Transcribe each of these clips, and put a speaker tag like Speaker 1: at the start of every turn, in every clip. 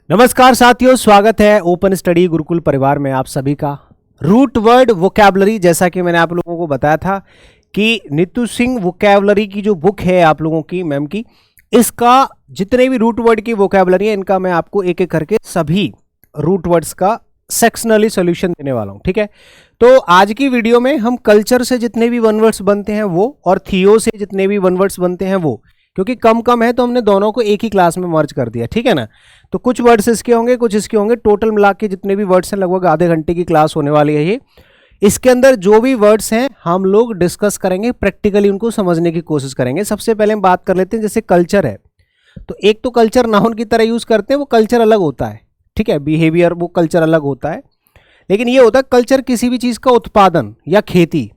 Speaker 1: नमस्कार साथियों, स्वागत है ओपन स्टडी गुरुकुल परिवार में आप सभी का। रूट वर्ड वोकैबुलरी, जैसा कि मैंने आप लोगों को बताया था कि नीतू सिंह वोकैबुलरी की जो बुक है आप लोगों की मैम की, इसका जितने भी रूट वर्ड की वोकैबुलरी है इनका मैं आपको एक एक करके सभी रूट वर्ड्स का सेक्शनली सॉल्यूशन देने वाला हूं। ठीक है, तो आज की वीडियो में हम कल्चर से जितने भी वन वर्ड्स बनते हैं वो और थियो से जितने भी वन वर्ड्स बनते हैं वो, क्योंकि कम है तो हमने दोनों को एक ही क्लास में मर्ज कर दिया। ठीक है ना, तो कुछ वर्ड्स इसके होंगे, कुछ इसके होंगे, टोटल मिला के जितने भी वर्ड्स हैं लगभग आधे घंटे की क्लास होने वाली है ये। इसके अंदर जो भी वर्ड्स हैं हम लोग डिस्कस करेंगे, प्रैक्टिकली उनको समझने की कोशिश करेंगे। सबसे पहले हम बात कर लेते हैं, जैसे कल्चर है तो एक तो कल्चर नाउन की तरह यूज करते हैं, वो कल्चर अलग होता है। ठीक है, बिहेवियर वो कल्चर अलग होता है, लेकिन ये होता है कल्चर किसी भी चीज का उत्पादन या खेती।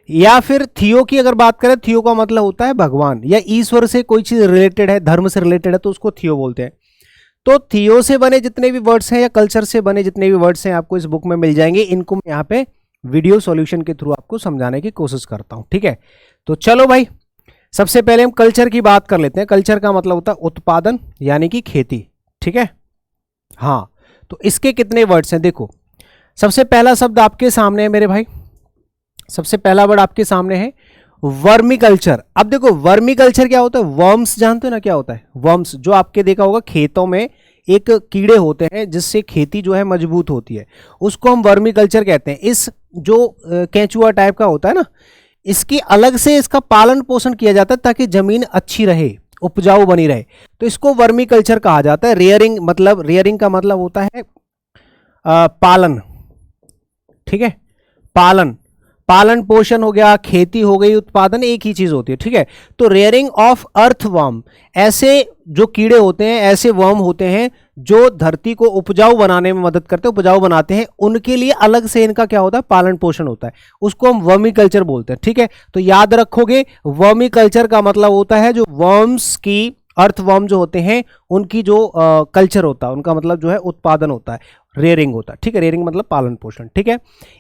Speaker 1: या फिर थियो की अगर बात करें, थियो का मतलब होता है भगवान या ईश्वर से कोई चीज रिलेटेड है, धर्म से रिलेटेड है तो उसको थियो बोलते हैं। तो थियो से बने जितने भी वर्ड्स हैं या कल्चर से बने जितने भी वर्ड्स हैं आपको इस बुक में मिल जाएंगे। इनको मैं यहाँ पे वीडियो सॉल्यूशन के थ्रू आपको समझाने की कोशिश करता हूँ। ठीक है, तो चलो भाई, सबसे पहले हम कल्चर की बात कर लेते हैं। कल्चर का मतलब होता है उत्पादन यानी कि खेती। ठीक है, हाँ, तो इसके कितने वर्ड्स हैं देखो। सबसे पहला शब्द आपके सामने है मेरे भाई, सबसे पहला वर्ड आपके सामने है वर्मी कल्चर। अब देखो वर्मी कल्चर क्या होता है, वर्म्स जानते हो ना क्या होता है? वर्म्स जो आपके देखा होगा खेतों में एक कीड़े होते हैं जिससे खेती जो है मजबूत होती है, उसको हम वर्मी कल्चर कहते हैं। इस जो केंचुआ टाइप का होता है ना, इसकी अलग से इसका पालन पोषण किया जाता है ताकि जमीन अच्छी रहे, उपजाऊ बनी रहे, तो इसको वर्मी कल्चर कहा जाता है। रेयरिंग का मतलब होता है पालन। ठीक है, पालन पोषण हो गया, खेती हो गई, उत्पादन एक ही चीज होती है। ठीक है, तो रेयरिंग ऑफ अर्थ वर्म, ऐसे जो कीड़े होते हैं, ऐसे वर्म होते हैं जो धरती को उपजाऊ बनाने में मदद करते हैं, उपजाऊ बनाते हैं, उनके लिए अलग से इनका क्या होता है, पालन पोषण होता है, उसको हम वर्मी कल्चर बोलते हैं। ठीक है, तो याद रखोगे वर्मी कल्चर का मतलब होता है जो वर्म्स की, अर्थवर्म जो होते हैं उनकी जो कल्चर होता है, उनका मतलब जो है उत्पादन होता है, रेयरिंग होता है। ठीक है, रेयरिंग मतलब पालन पोषण। ठीक है,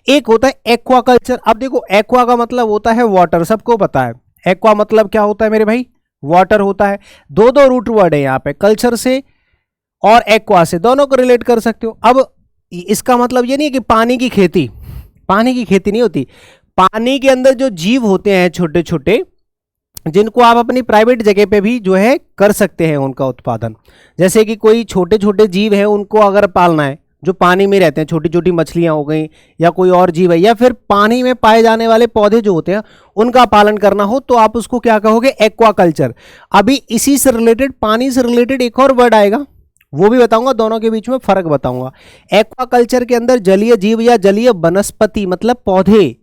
Speaker 1: एक होता है एक्वा कल्चर। अब देखो एक्वा का मतलब होता है वाटर, सबको पता है एक्वा मतलब क्या होता है मेरे भाई, वाटर होता है। दो रूट वर्ड है यहाँ पे, कल्चर से और एक्वा से, दोनों को रिलेट कर सकते हो। अब इसका मतलब ये नहीं है कि पानी की खेती नहीं होती। पानी के अंदर जो जीव होते हैं छोटे छोटे, जिनको आप अपनी प्राइवेट जगह पे भी जो है कर सकते हैं उनका उत्पादन। जैसे कि कोई छोटे छोटे जीव हैं, उनको अगर पालना है, जो पानी में रहते हैं, छोटी छोटी मछलियां हो गई या कोई और जीव है, या फिर पानी में पाए जाने वाले पौधे जो होते हैं उनका पालन करना हो, तो आप उसको क्या कहोगे, एक्वाकल्चर। अभी इसी से रिलेटेड, पानी से रिलेटेड एक और वर्ड आएगा, वो भी बताऊंगा, दोनों के बीच में फर्क बताऊंगा। एक्वाकल्चर के अंदर जलीय जीव या जलीय वनस्पति मतलब पौधे,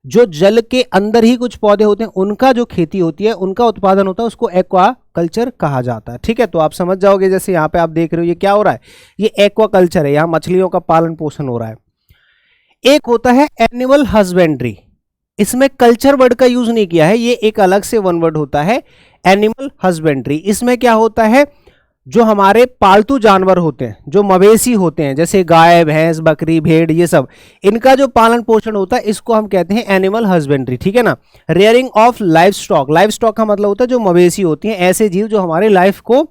Speaker 1: जो जल के अंदर ही कुछ पौधे होते हैं, उनका जो खेती होती है, उनका उत्पादन होता है, उसको एक्वा कल्चर कहा जाता है। ठीक है, तो आप समझ जाओगे, जैसे यहाँ पे आप देख रहे हो ये क्या हो रहा है, ये एक्वा कल्चर है, यहाँ मछलियों का पालन पोषण हो रहा है। एक होता है एनिमल हस्बेंड्री, इसमें कल्चर वर्ड का यूज नहीं किया है, ये एक अलग से वन वर्ड होता है एनिमल हस्बेंड्री। इसमें क्या होता है, जो हमारे पालतू जानवर होते हैं, जो मवेशी होते हैं, जैसे गाय, भैंस, बकरी, भेड़, ये सब, इनका जो पालन पोषण होता है इसको हम कहते हैं एनिमल हस्बेंड्री। ठीक है ना, रेयरिंग ऑफ लाइफ स्टॉक का मतलब होता है जो मवेशी होती हैं, ऐसे जीव जो हमारे लाइफ को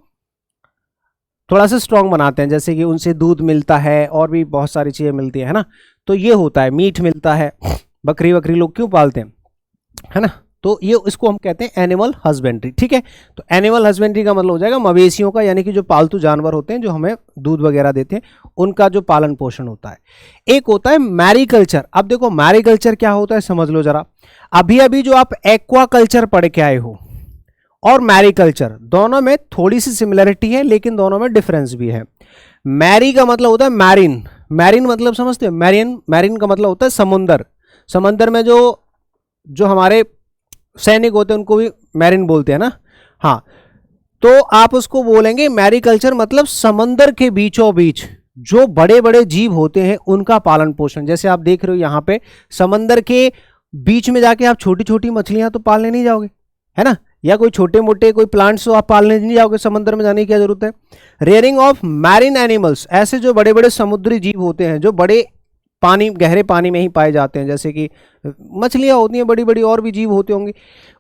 Speaker 1: थोड़ा सा स्ट्रांग बनाते हैं, जैसे कि उनसे दूध मिलता है और भी बहुत सारी चीजें मिलती है ना, तो ये होता है, मीट मिलता है। बकरी लोग क्यों पालते हैं, है ना, तो ये इसको हम कहते हैं एनिमल हस्बेंड्री। ठीक है, तो एनिमल हस्बेंड्री का मतलब हो जाएगा मवेशियों का, यानी कि जो पालतू जानवर होते हैं जो हमें दूध वगैरह देते हैं, उनका जो पालन पोषण होता है। एक होता है मैरीकल्चर। अब देखो मैरीकल्चर क्या होता है समझ लो जरा। अभी जो आप एक्वा कल्चर पढ़ के आए हो और मैरीकल्चर, दोनों में थोड़ी सी सिमिलरिटी है लेकिन दोनों में डिफरेंस भी है। मैरी का मतलब होता है मैरीन मतलब समझते हो, मैरीन का मतलब होता है समुंदर में जो हमारे सैनिक होते हैं उनको भी मैरिन बोलते हैं ना। हाँ, तो आप उसको बोलेंगे मैरीकल्चर मतलब समंदर के बीचों बीच जो बड़े बड़े जीव होते हैं उनका पालन पोषण। जैसे आप देख रहे हो यहाँ पे, समंदर के बीच में जाके आप छोटी छोटी मछलियां तो पालने नहीं जाओगे, है ना, या कोई छोटे मोटे कोई प्लांट्स तो आप पालने नहीं जाओगे, समंदर में जाने की क्या जरूरत है। रेयरिंग ऑफ मैरिन एनिमल्स, ऐसे जो बड़े बड़े समुद्री जीव होते हैं जो बड़े गहरे पानी में ही पाए जाते हैं, जैसे कि मछलियां होती हैं बड़ी बड़ी, और भी जीव होते होंगे,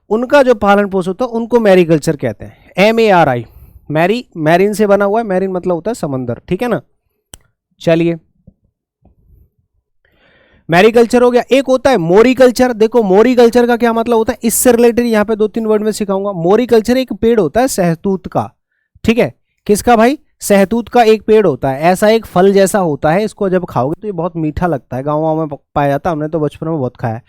Speaker 1: उनका जो पालन पोषण होता है उनको मैरीकल्चर कहते हैं। MARI मैरीन से बना हुआ है, मैरीन मतलब होता है समंदर, ठीक है ना। चलिए, मैरीकल्चर हो गया। एक होता है मोरीकल्चर। देखो मोरीकल्चर का क्या मतलब होता है, इससे रिलेटेड यहाँ पे 2-3 वर्ड में सिखाऊंगा। मोरीकल्चर एक पेड़ होता है सहतूत का, ठीक है। किसका भाई, सहतूत का एक पेड़ होता है, ऐसा एक फल जैसा होता है, इसको जब खाओगे तो ये बहुत मीठा लगता है, गाँव में पाया जाता है, हमने तो बचपन में बहुत खाया है।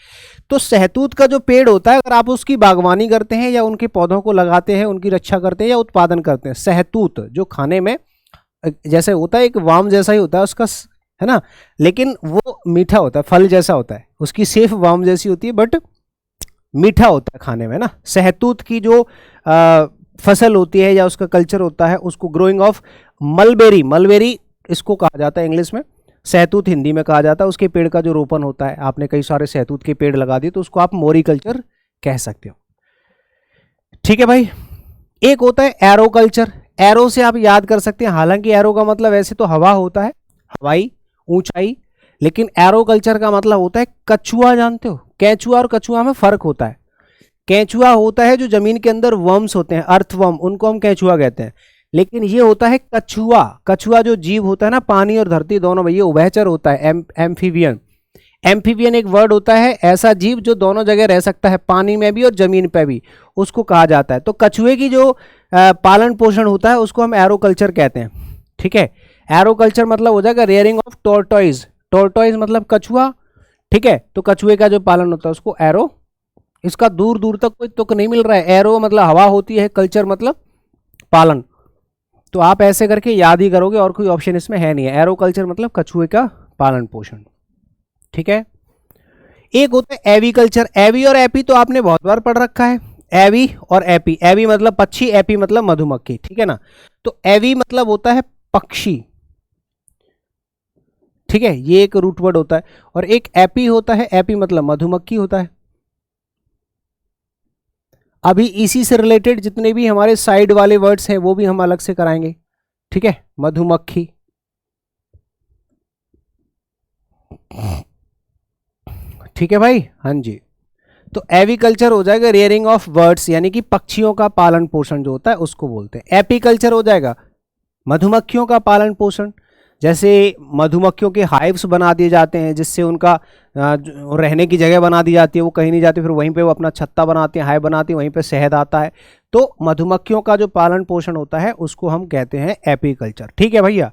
Speaker 1: तो सहतूत का जो पेड़ होता है, अगर आप उसकी बागवानी करते हैं या उनके पौधों को लगाते हैं, उनकी रक्षा करते हैं या उत्पादन करते हैं, सहतूत जो खाने में जैसे होता है, एक वाम जैसा ही होता है उसका, है ना, लेकिन वो मीठा होता है, फल जैसा होता है, उसकी सेफ वाम जैसी होती है बट मीठा होता है खाने में ना। सहतूत की जो फसल होती है या उसका कल्चर होता है, उसको ग्रोइंग ऑफ मलबेरी, मलबेरी इसको कहा जाता है इंग्लिश में, सहतूत हिंदी में कहा जाता है। उसके पेड़ का जो रोपण होता है, आपने कई सारे सहतूत के पेड़ लगा दिए तो उसको आप मोरीकल्चर कह सकते हो, ठीक है भाई। एक होता है एरो कल्चर। एरो से आप याद कर सकते हैं, हालांकि एरो का मतलब वैसे तो हवा होता है, हवाई ऊंचाई, लेकिन एरो कल्चर का मतलब होता है कछुआ। जानते हो केंचुआ और कछुआ में फर्क होता है। केंचुआ होता है जो जमीन के अंदर वर्म्स होते हैं, अर्थवर्म, उनको हम केंचुआ कहते हैं, लेकिन ये होता है कछुआ। कछुआ जो जीव होता है ना, पानी और धरती दोनों में, ये उभयचर होता है, एम्फीबियन। एम्फीबियन एक वर्ड होता है, ऐसा जीव जो दोनों जगह रह सकता है, पानी में भी और जमीन पे भी, उसको कहा जाता है। तो कछुए की जो पालन पोषण होता है उसको हम एरोकल्चर कहते हैं, ठीक है। एरोकल्चर मतलब हो जाएगा रेयरिंग ऑफ टोर्टोइज। टोर्टोइज मतलब कछुआ, ठीक है। तो कछुए का जो पालन होता है उसको एरो, इसका दूर दूर तक कोई तुक नहीं मिल रहा है। एरो मतलब हवा होती है, कल्चर मतलब पालन, तो आप ऐसे करके याद ही करोगे, और कोई ऑप्शन इसमें है नहीं है। एरो कल्चर मतलब कछुए का पालन पोषण, ठीक है। एक होता है एवी कल्चर। एवी और एपी तो आपने बहुत बार पढ़ रखा है, एवी और एपी। एवी मतलब पक्षी, एपी मतलब मधुमक्खी, ठीक है ना। तो एवी मतलब होता है पक्षी, ठीक है, ये एक रूट वर्ड होता है। और एक एपी होता है, एपी मतलब मधुमक्खी होता है। अभी इसी से रिलेटेड जितने भी हमारे साइड वाले वर्ड्स हैं वो भी हम अलग से कराएंगे, ठीक है। मधुमक्खी, ठीक है भाई, हाँ जी। तो एविकल्चर हो जाएगा रेयरिंग ऑफ बर्ड्स, यानी कि पक्षियों का पालन पोषण जो होता है उसको बोलते हैं। एपीकल्चर हो जाएगा मधुमक्खियों का पालन पोषण, जैसे मधुमक्खियों के हाइव्स बना दिए जाते हैं, जिससे उनका रहने की जगह बना दी जाती है, वो कहीं नहीं जाती, फिर वहीं पे वो अपना छत्ता बनाती हैं, हाइव बनाती हैं, वहीं पे शहद आता है। तो मधुमक्खियों का जो पालन पोषण होता है उसको हम कहते हैं एपीकल्चर, ठीक है भैया,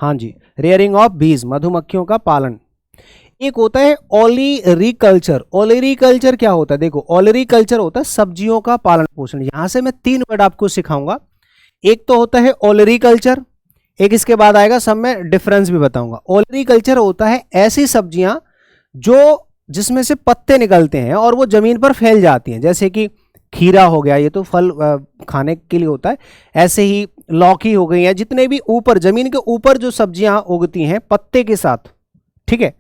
Speaker 1: हाँ जी। रेयरिंग ऑफ बीज, मधुमक्खियों का पालन। एक होता है ओलिरीकल्चर। ओलिरीकल्चर क्या होता है, देखो ओलिरीकल्चर होता है सब्जियों का पालन पोषण। यहां से मैं 3 वर्ड आपको सिखाऊंगा। एक तो होता है ओलिरीकल्चर, एक इसके बाद आएगा, सब में डिफरेंस भी बताऊंगा। ओलिरीकल्चर होता है ऐसी सब्जियां जो जिसमें से पत्ते निकलते हैं और वो जमीन पर फैल जाती हैं, जैसे कि खीरा हो गया, ये तो फल खाने के लिए होता है। ऐसे ही लौकी हो गई है, जितने भी ऊपर जमीन के ऊपर जो सब्जियां उगती हैं पत्ते के साथ, ठीक है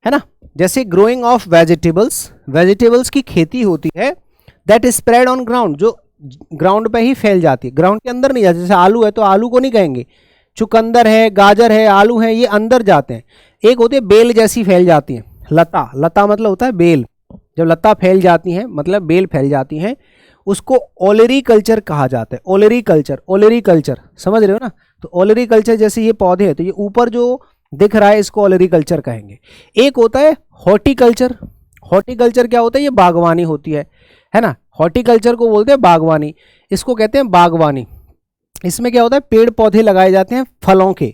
Speaker 1: ना। जैसे ग्रोइंग ऑफ वेजिटेबल्स, वेजिटेबल्स की खेती होती है, दैट स्प्रेड ऑन ग्राउंड, जो ग्राउंड पे ही फैल जाती है, ग्राउंड के अंदर नहीं जाती। जैसे आलू है तो आलू को नहीं कहेंगे, चुकंदर है, गाजर है, आलू है, ये अंदर जाते हैं। एक होती है बेल जैसी फैल जाती है, लता, लता मतलब होता है बेल। जब लता फैल जाती है मतलब बेल फैल जाती है, उसको ओलेरीकल्चर कहा जाता है। ओलेरीकल्चर, ओलेरीकल्चर समझ रहे हो ना। तो ओलेरीकल्चर जैसे ये पौधे हैं तो ये ऊपर जो दिख रहा है इसको ओलेरीकल्चर कहेंगे। एक होता है हॉर्टिकल्चर। हॉर्टिकल्चर क्या होता है, ये बागवानी होती है ना। हॉर्टिकल्चर को बोलते हैं बागवानी, इसको कहते हैं बागवानी। इसमें क्या होता है, पेड़ पौधे लगाए जाते हैं फलों के,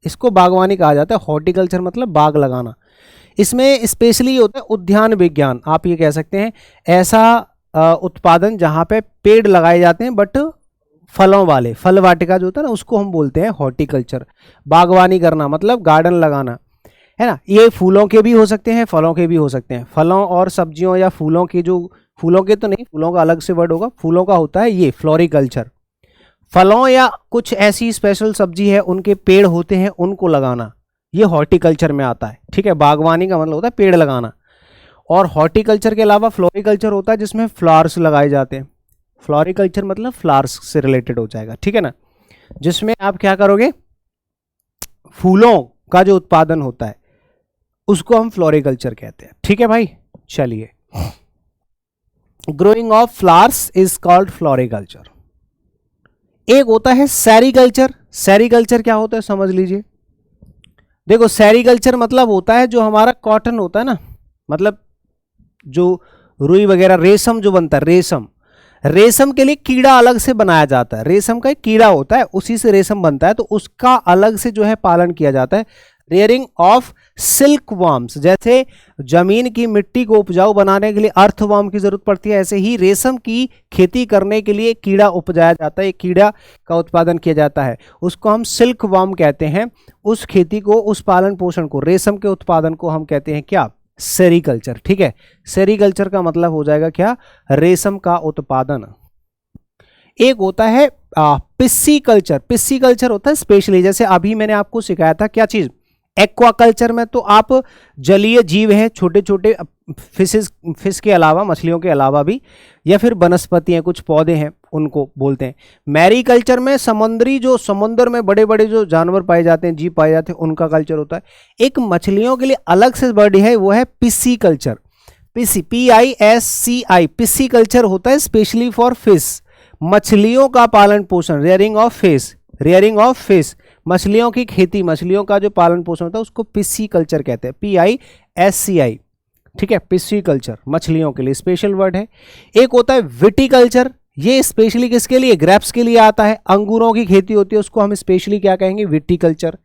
Speaker 1: इसको बागवानी कहा जाता है। हॉर्टिकल्चर मतलब बाग लगाना। इसमें स्पेशली होता है उद्यान विज्ञान, आप ये कह सकते हैं, ऐसा उत्पादन जहाँ पे पेड़ लगाए जाते हैं बट फलों वाले, फल वाटिका जो होता है ना, उसको हम बोलते हैं हॉर्टिकल्चर। बागवानी करना मतलब गार्डन लगाना, है ना। ये फूलों के भी हो सकते हैं, फलों के भी हो सकते हैं। फलों और सब्जियों या फूलों के, जो फूलों के तो नहीं, फूलों का अलग से वर्ड होगा, फूलों का होता है ये फ्लोरिकल्चर। फलों या कुछ ऐसी स्पेशल सब्जी है उनके पेड़ होते हैं, उनको लगाना, ये हॉर्टिकल्चर में आता है, ठीक है। बागवानी का मतलब होता है पेड़ लगाना। और हॉर्टिकल्चर के अलावा फ्लोरिकल्चर होता है जिसमें फ्लावर्स लगाए जाते हैं। फ्लोरिकल्चर मतलब फ्लावर्स से रिलेटेड हो जाएगा, ठीक है ना, जिसमें आप क्या करोगे, फूलों का जो उत्पादन होता है उसको हम फ्लोरिकल्चर कहते हैं, ठीक है भाई। चलिए, growing of flowers is called floriculture. एक होता है सेरीकल्चर। सेरीकल्चर क्या होता है समझ लीजिए। देखो सेरीकल्चर मतलब होता है जो हमारा कॉटन होता है ना, मतलब जो रुई वगैरह रेशम जो बनता है, रेशम, रेशम के लिए कीड़ा अलग से बनाया जाता है। रेशम का एक कीड़ा होता है, उसी से रेशम बनता है, तो उसका अलग से जो है पालन किया जाता है। रेयरिंग ऑफ सिल्क वर्म्स, जैसे जमीन की मिट्टी को उपजाऊ बनाने के लिए अर्थवर्म की जरूरत पड़ती है, ऐसे ही रेशम की खेती करने के लिए कीड़ा उपजाया जाता है, एक कीड़ा का उत्पादन किया जाता है, उसको हम सिल्क वर्म कहते हैं। उस खेती को, उस पालन पोषण को, रेशम के उत्पादन को हम कहते हैं क्या, सेरीकल्चर। ठीक है, सेरीकल्चर का मतलब हो जाएगा क्या, रेशम का उत्पादन। एक होता है पिस्सीकल्चर। पिस्सीकल्चर होता है स्पेशली, जैसे अभी मैंने आपको सिखाया था क्या चीज, एक्वाकल्चर में तो आप जलीय जीव हैं, छोटे छोटे फिश के अलावा, मछलियों के अलावा भी, या फिर वनस्पति हैं, कुछ पौधे हैं, उनको बोलते हैं। मैरीकल्चर में समुद्री, जो समुद्र में बड़े बड़े जो जानवर पाए जाते हैं, जीव पाए जाते हैं, उनका कल्चर होता है। एक मछलियों के लिए अलग से वर्ड है, वो है पिस्सीकल्चर। PISCI, पिस्सीकल्चर होता है स्पेशली फॉर फिश, मछलियों का पालन पोषण, rearing of fish, rearing of fish, मछलियों की खेती, मछलियों का जो पालन पोषण होता है उसको पिस्सीकल्चर कहते हैं, PISCI। ठीक है, पिस्सीकल्चर मछलियों के लिए स्पेशल वर्ड है। एक होता है विटिकल्चर, ये स्पेशली किसके लिए, ग्रेप्स के लिए आता है, अंगूरों की खेती होती है, उसको हम स्पेशली क्या कहेंगे, विटिकल्चर।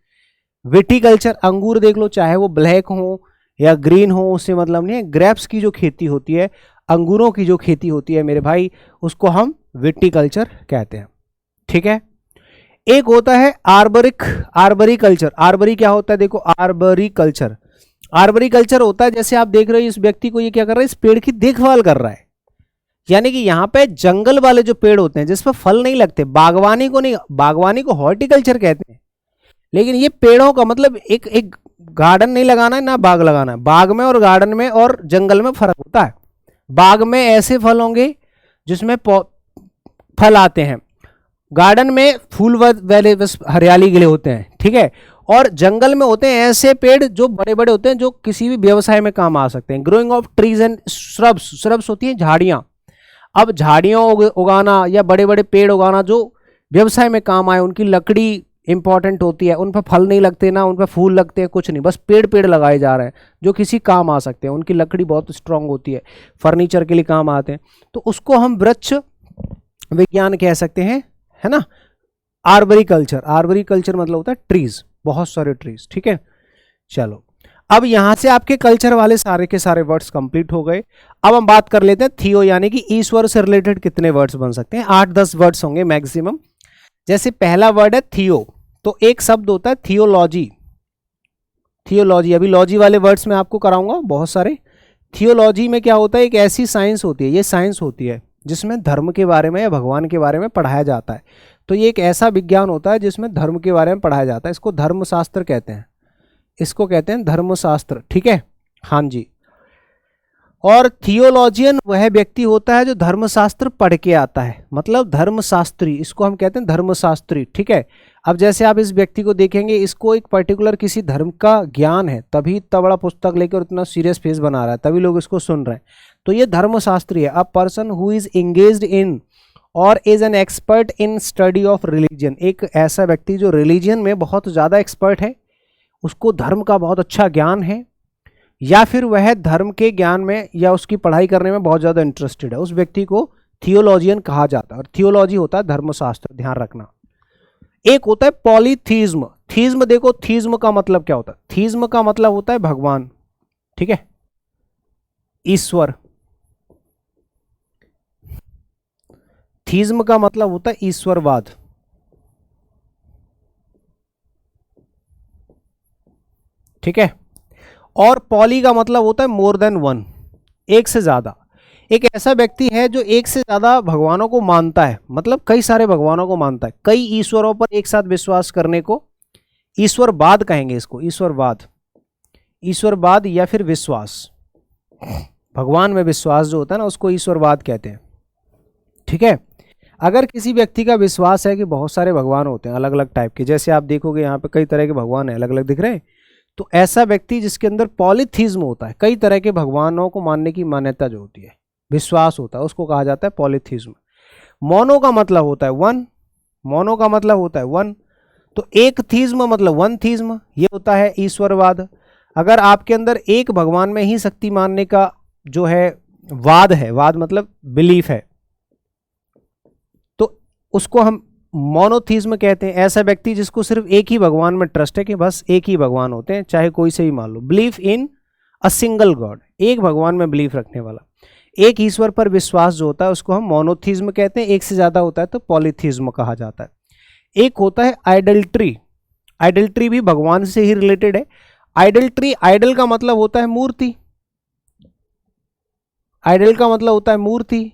Speaker 1: विटिकल्चर, अंगूर देख लो, चाहे वो ब्लैक हो या ग्रीन हो, उससे मतलब नहीं है। ग्रेप्स की जो खेती होती है, अंगूरों की जो खेती होती है मेरे भाई, उसको हम विटिकल्चर कहते हैं। ठीक है, एक होता है आर्बरिकल्चर। आर्बरी क्या होता है, देखो आर्बरिकल्चर, आर्बरिकल्चर होता है, जैसे आप देख रहे हो इस व्यक्ति को, ये क्या कर रहा है, इस पेड़ की देखभाल कर रहा है। यानी कि यहाँ पे जंगल वाले जो पेड़ होते हैं जिस पर फल नहीं लगते, बागवानी को नहीं, बागवानी को हॉर्टिकल्चर कहते हैं, लेकिन ये पेड़ों का मतलब एक गार्डन नहीं लगाना है ना बाग लगाना है। बाग में और गार्डन में और जंगल में फर्क होता है। बाग में ऐसे फल होंगे जिसमें फल आते हैं, गार्डन में फूल वाले बस हरियाली के लिए होते हैं। ठीक है, और जंगल में होते हैं ऐसे पेड़ जो बड़े बड़े होते हैं, जो किसी भी व्यवसाय में काम आ सकते हैं। Growing of trees and shrubs, shrubs होती हैं झाड़ियां। अब झाड़ियों उगाना या बड़े बड़े पेड़ उगाना जो व्यवसाय में काम आए, उनकी लकड़ी इंपॉर्टेंट होती है, उन पर फल नहीं लगते ना उन पर फूल लगते हैं, कुछ नहीं, बस पेड़ पेड़ लगाए जा रहे हैं जो किसी काम आ सकते हैं, उनकी लकड़ी बहुत स्ट्रांग होती है, फर्नीचर के लिए काम आते हैं, तो उसको हम वृक्ष विज्ञान कह सकते हैं, है ना। आर्बरिकल्चर, आर्बरिकल्चर मतलब होता है ट्रीज, बहुत सारे ट्रीज। ठीक है, चलो अब यहां से आपके कल्चर वाले सारे के सारे वर्ड्स कंप्लीट हो गए। अब हम बात कर लेते हैं थियो, यानी कि ईश्वर से रिलेटेड कितने वर्ड्स बन सकते हैं। 8-10 वर्ड्स होंगे मैक्सिमम। जैसे पहला वर्ड है थियो, तो एक शब्द होता है थियोलॉजी। थियोलॉजी, अभी लॉजी वाले वर्ड्स में आपको कराऊंगा बहुत सारे। थियोलॉजी में क्या होता है, एक ऐसी साइंस होती है, ये साइंस होती है जिसमें धर्म के बारे में या भगवान के बारे में पढ़ाया जाता है। तो ये एक ऐसा विज्ञान होता है जिसमें धर्म के बारे में पढ़ाया जाता है, इसको धर्मशास्त्र कहते हैं, इसको कहते हैं धर्मशास्त्र। ठीक है, हाँ जी। और थियोलॉजियन वह व्यक्ति होता है जो धर्मशास्त्र पढ़ के आता है, मतलब धर्मशास्त्री, इसको हम कहते हैं धर्मशास्त्री। ठीक है, अब जैसे आप इस व्यक्ति को देखेंगे, इसको एक पर्टिकुलर किसी धर्म का ज्ञान है, तभी इतना बड़ा पुस्तक लेकर इतना सीरियस फेस बना रहा है, तभी लोग इसको सुन रहे हैं, तो ये धर्मशास्त्री है। A person who is engaged in और is an expert in study of religion, एक ऐसा व्यक्ति जो रिलीजन में बहुत ज़्यादा एक्सपर्ट है, उसको धर्म का बहुत अच्छा ज्ञान है, या फिर वह धर्म के ज्ञान में या उसकी पढ़ाई करने में बहुत ज़्यादा इंटरेस्टेड है, उस व्यक्ति को थियोलॉजियन कहा जाता है। और थियोलॉजी होता है धर्मशास्त्र, ध्यान रखना। एक होता है पॉलीथीज्म। थीज्म, देखो थीज्म का मतलब क्या होता है, थीज्म का मतलब होता है भगवान। ठीक है, ईश्वर। थीज्म का मतलब होता है ईश्वरवाद। ठीक है, और पॉली का मतलब होता है मोर देन वन, एक से ज्यादा। एक ऐसा व्यक्ति है जो एक से ज्यादा भगवानों को मानता है, मतलब कई सारे भगवानों को मानता है, कई ईश्वरों पर एक साथ विश्वास करने को ईश्वरवाद कहेंगे, इसको ईश्वरवाद, ईश्वरवाद या फिर विश्वास, भगवान में विश्वास जो होता है ना, उसको ईश्वरवाद कहते हैं। ठीक है, अगर किसी व्यक्ति का विश्वास है कि बहुत सारे भगवान होते हैं अलग अलग टाइप के, जैसे आप देखोगे यहाँ पे कई तरह के भगवान हैं, अलग अलग दिख रहे हैं, तो ऐसा व्यक्ति जिसके अंदर पॉलीथीज्म होता है, कई तरह के भगवानों को मानने की मान्यता जो होती है, विश्वास होता है, उसको कहा जाता है पॉलीथीज्म। मोनो का मतलब होता है वन, मोनो का मतलब होता है वन, तो एक थीज्म मतलब वन थीज्म, ये होता है ईश्वरवाद। अगर आपके अंदर एक भगवान में ही शक्ति मानने का जो है वाद है, वाद मतलब बिलीफ है, तो उसको हम मोनोथीज्म कहते हैं। ऐसा व्यक्ति जिसको सिर्फ एक ही भगवान में ट्रस्ट है कि बस एक ही भगवान होते हैं, चाहे कोई से ही मान लो, belief in a single god, एक भगवान में बिलीफ रखने वाला, एक ईश्वर पर विश्वास जो होता है उसको हम मोनोथीज्म कहते हैं। एक से ज्यादा होता है तो पॉलीथीज्म कहा जाता है। एक होता है आइडल्ट्री, आइडल्ट्री भी भगवान से ही रिलेटेड है। आइडल्ट्री, आइडल का मतलब होता है मूर्ति, आइडल का मतलब होता है मूर्ति,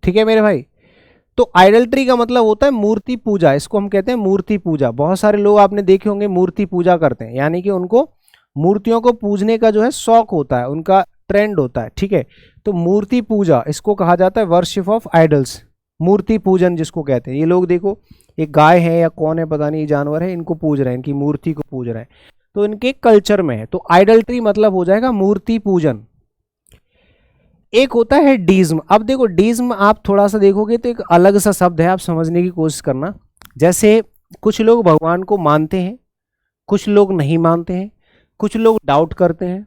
Speaker 1: ठीक है मेरे भाई। तो आइडल्ट्री का मतलब होता है मूर्ति पूजा, इसको हम कहते हैं मूर्ति पूजा। बहुत सारे लोग आपने देखे होंगे मूर्ति पूजा करते हैं, यानी कि उनको मूर्तियों को पूजने का जो है शौक होता है, उनका ट्रेंड होता है, ठीक है। तो मूर्ति पूजा इसको कहा जाता है, वर्शिप ऑफ आइडल्स, मूर्ति पूजन जिसको कहते हैं। ये लोग देखो, एक गाय है या कौन है पता नहीं, जानवर है, इनको पूज रहे हैं, इनकी मूर्ति को पूज रहे हैं, तो इनके कल्चर में है। तो आइडल्ट्री मतलब हो जाएगा मूर्ति पूजन। एक होता है डीज्म। अब देखो डीज्म आप थोड़ा सा देखोगे तो एक अलग सा शब्द है, आप समझने की कोशिश करना। जैसे कुछ लोग भगवान को मानते हैं, कुछ लोग नहीं मानते हैं, कुछ लोग डाउट करते हैं,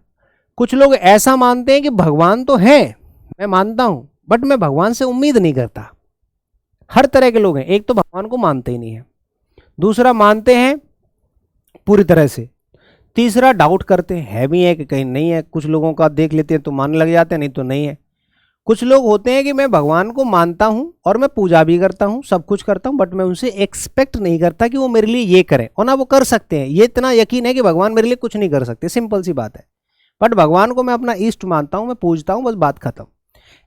Speaker 1: कुछ लोग ऐसा मानते हैं कि भगवान तो है, मैं मानता हूं, बट मैं भगवान से उम्मीद नहीं करता। हर तरह के लोग हैं, एक तो भगवान को मानते ही नहीं है, दूसरा मानते हैं पूरी तरह से, तीसरा डाउट करते हैं है भी है कि कहीं नहीं है। कुछ लोगों का देख लेते हैं तो मानने लग जाते हैं, नहीं तो नहीं है। कुछ लोग होते हैं कि मैं भगवान को मानता हूं और मैं पूजा भी करता हूं, सब कुछ करता हूं, बट मैं उनसे एक्सपेक्ट नहीं करता कि वो मेरे लिए ये करें, और ना वो कर सकते हैं। ये इतना यकीन है कि भगवान मेरे लिए कुछ नहीं कर सकते, सिंपल सी बात है, बट भगवान को मैं अपना इष्ट मानता हूं, मैं पूजता हूं, बस बात खत्म।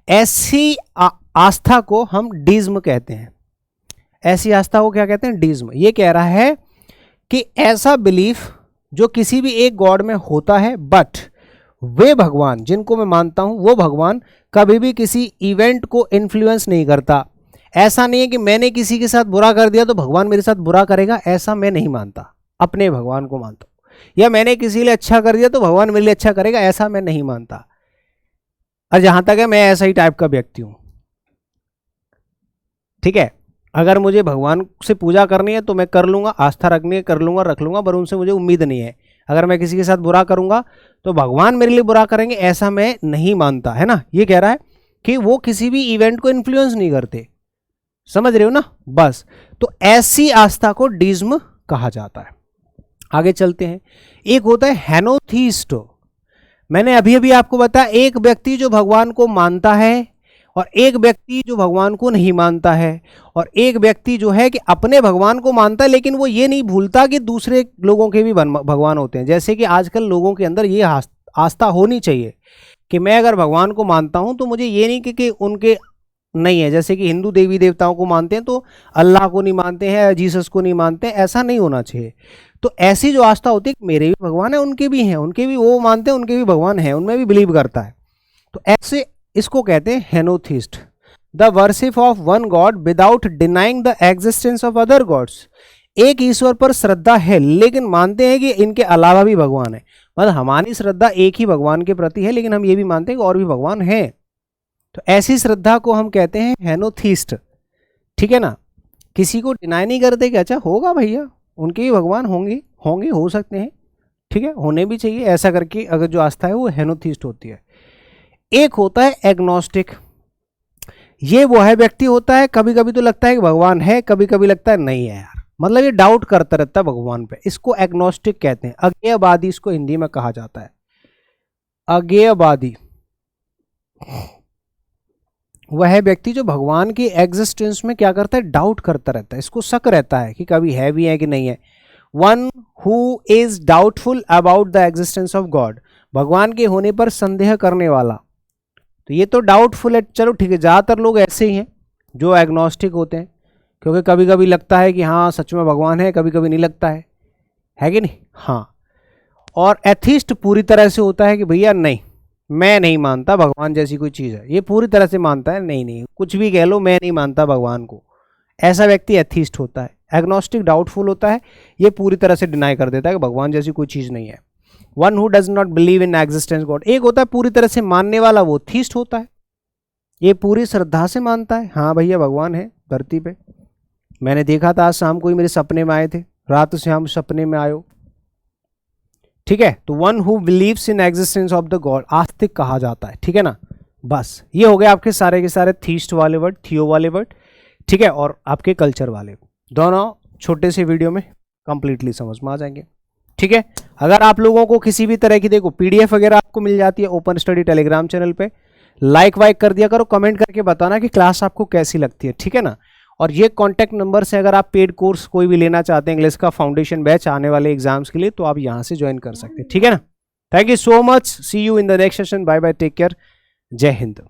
Speaker 1: ऐसी आस्था को हम डीज्म कहते हैं। ऐसी आस्था को क्या कहते हैं? डीज्म। ये कह रहा है कि ऐसा बिलीफ जो किसी भी एक गॉड में होता है, बट वे भगवान जिनको मैं मानता हूं वो भगवान कभी भी किसी इवेंट को इन्फ्लुएंस नहीं करता। ऐसा नहीं है कि मैंने किसी के साथ बुरा कर दिया तो भगवान मेरे साथ बुरा करेगा, ऐसा मैं नहीं मानता। अपने भगवान को मानता हूं। या मैंने किसी के लिए अच्छा कर दिया तो भगवान मेरे लिए अच्छा करेगा, ऐसा मैं नहीं मानता। और जहां तक है, मैं ऐसा ही टाइप का व्यक्ति हूं, ठीक है। अगर मुझे भगवान से पूजा करनी है तो मैं कर लूंगा, आस्था रखनी है कर लूंगा, रख लूंगा, पर उनसे मुझे उम्मीद नहीं है। अगर मैं किसी के साथ बुरा करूंगा तो भगवान मेरे लिए बुरा करेंगे, ऐसा मैं नहीं मानता, है ना। ये कह रहा है कि वो किसी भी इवेंट को इन्फ्लुएंस नहीं करते, समझ रहे हो ना, बस। तो ऐसी आस्था को डीज्म कहा जाता है। आगे चलते हैं। एक होता है हेनोथीस्ट। मैंने अभी अभी आपको बताया, एक व्यक्ति जो भगवान को मानता है और एक व्यक्ति जो भगवान को नहीं मानता है, और एक व्यक्ति जो है कि अपने भगवान को मानता है लेकिन वो ये नहीं भूलता कि दूसरे लोगों के भी भगवान होते हैं। जैसे कि आजकल लोगों के अंदर ये आस्था होनी चाहिए कि मैं अगर भगवान को मानता हूं तो मुझे ये नहीं कि उनके नहीं है। जैसे कि हिंदू देवी देवताओं को मानते हैं तो अल्लाह को नहीं मानते हैं, जीसस को नहीं मानते हैं, ऐसा नहीं होना चाहिए। तो ऐसी जो आस्था होती है, मेरे भी भगवान है, उनके भी हैं, उनके भी वो मानते हैं, उनके भी भगवान हैं, उनमें भी बिलीव करता है, तो ऐसे इसको कहते हैं henotheist. The worship of one god without denying the existence of other gods. एक ईश्वर पर श्रद्धा है लेकिन मानते हैं कि इनके अलावा भी भगवान है। मतलब हमारी श्रद्धा एक ही भगवान के प्रति है, लेकिन हम ये भी मानते हैं कि और भी भगवान हैं। तो ऐसी श्रद्धा को हम कहते हैं हेनोथिस्ट, ठीक है ना। किसी को डिनाई नहीं करते कि अच्छा होगा भैया, उनके भी भगवान होंगे, हो सकते हैं, ठीक है, होने भी चाहिए, ऐसा करके अगर जो आस्था है वो हेनोथिस्ट होती है। एक होता है एग्नोस्टिक। ये वो है व्यक्ति होता है, कभी कभी तो लगता है कि भगवान है, कभी कभी लगता है नहीं है यार, मतलब ये डाउट करता रहता है भगवान पे, इसको एग्नोस्टिक कहते हैं। अज्ञेयवादी इसको हिंदी में कहा जाता है, अज्ञेयवादी। वह है व्यक्ति जो भगवान की एग्जिस्टेंस में क्या करता है? डाउट करता रहता है, इसको शक रहता है कि कभी है भी है कि नहीं है। One who is doubtful about the existence of God, भगवान के होने पर संदेह करने वाला। तो ये तो डाउटफुल है, चलो ठीक है, ज़्यादातर लोग ऐसे ही हैं जो एग्नोस्टिक होते हैं, क्योंकि कभी कभी लगता है कि हाँ सच में भगवान है, कभी कभी नहीं लगता है कि नहीं। हाँ, और एथिस्ट पूरी तरह से होता है कि भैया नहीं, मैं नहीं मानता भगवान जैसी कोई चीज़ है, ये पूरी तरह से मानता है, नहीं कुछ भी कह लो, मैं नहीं मानता भगवान को, ऐसा व्यक्ति एथिस्ट होता है। एग्नोस्टिक डाउटफुल होता है, ये पूरी तरह से डिनाई कर देता है कि भगवान जैसी कोई चीज़ नहीं है। One who does not believe in existence God. एक होता है पूरी तरह से मानने वाला, वो थीस्ट होता है, ये पूरी श्रद्धा से मानता है, हाँ भैया भगवान है धरती पे, मैंने देखा था आज शाम को ही मेरे सपने में आए थे, रात से हम सपने में आयो। ठीक है, तो one who believes in existence of the God आस्तिक कहा जाता है। ठीक है ना, बस ये हो गए आपके सारे के सारे थीस्ट वाले वर्ड, थियो वाले वर्ड। ठीक है, और आपके कल्चर वाले दोनों छोटे से वीडियो में कंप्लीटली समझ में आ जाएंगे। ठीक है, अगर आप लोगों को किसी भी तरह की देखो पीडीएफ वगैरह आपको मिल जाती है ओपन स्टडी टेलीग्राम चैनल पे, लाइक वाइक कर दिया करो, कमेंट करके बताना कि क्लास आपको कैसी लगती है। ठीक है ना, और ये कॉन्टैक्ट नंबर से अगर आप पेड कोर्स कोई भी लेना चाहते हैं इंग्लिश का फाउंडेशन बैच आने वाले एग्जाम्स के लिए, तो आप यहाँ से ज्वाइन कर सकते हैं। ठीक है ना, thank you so much, see you in the next session, bye bye, take care, जय हिंद।